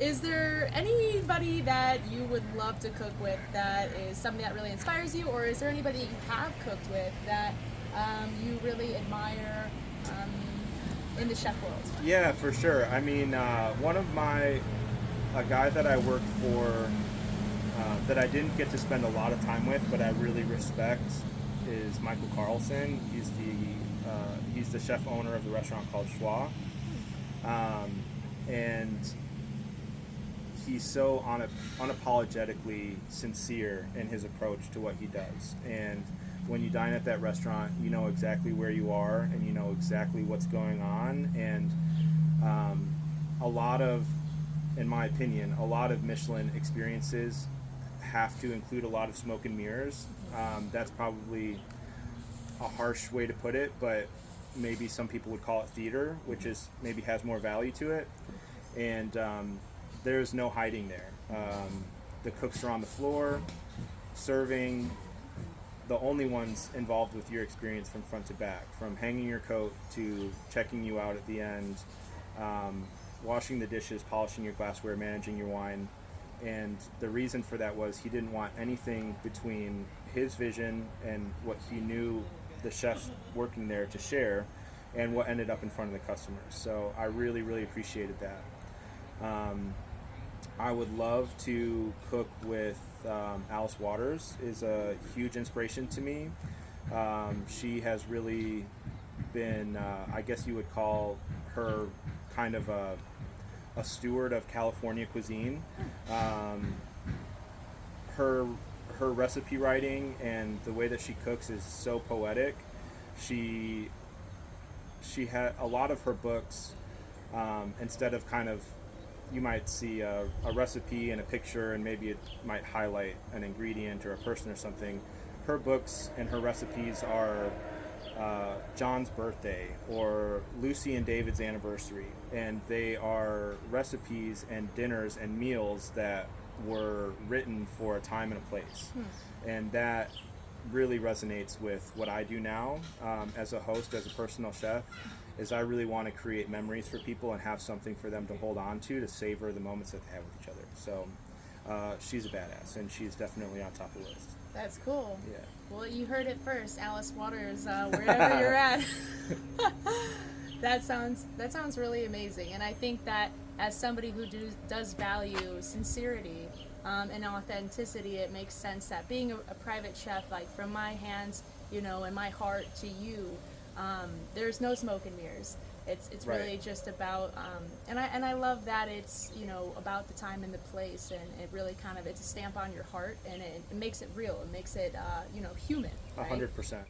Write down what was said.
Is there anybody that you would love to cook with that is somebody that really inspires you, or is there anybody that you have cooked with that you really admire in the chef world? Yeah, for sure. I mean, one of my a guy that I worked for that I didn't get to spend a lot of time with, but I really respect is Michael Carlson. He's the chef owner of the restaurant called Schwa, and he's so unapologetically sincere in his approach to what he does. And when you dine at that restaurant, you know exactly where you are and you know exactly what's going on. And a lot of, in my opinion, a lot of Michelin experiences have to include a lot of smoke and mirrors. That's probably a harsh way to put it, but maybe some people would call it theater, which is maybe has more value to it. And there's no hiding there. The cooks are on the floor, serving, the only ones involved with your experience from front to back, from hanging your coat to checking you out at the end, washing the dishes, polishing your glassware, managing your wine. And the reason for that was he didn't want anything between his vision and what he knew the chefs working there to share and what ended up in front of the customers. So I really, really appreciated that. I would love to cook with Alice Waters is a huge inspiration to me. She has really been, I guess you would call her kind of a steward of California cuisine. Her her recipe writing and the way that she cooks is so poetic. She she had a lot of her books, instead of kind of you might see a recipe and a picture and maybe it might highlight an ingredient or a person or something. Her books and her recipes are John's birthday or Lucy and David's anniversary, and they are recipes and dinners and meals that were written for a time and a place. And that really resonates with what I do now, as a host, as a personal chef, is I really want to create memories for people and have something for them to hold on to savor the moments that they have with each other. So she's a badass, and she's definitely on top of the list. That's cool. Yeah. Well, you heard it first, Alice Waters, wherever you're at. That sounds really amazing, and I think that as somebody who does value sincerity and authenticity, it makes sense that being a private chef, like from my hands, and my heart to you, there's no smoke and mirrors. It's Right. really just about, and I love that it's about the time and the place, and it really kind of it's a stamp on your heart, and it makes it real. It makes it human. Right? 100%.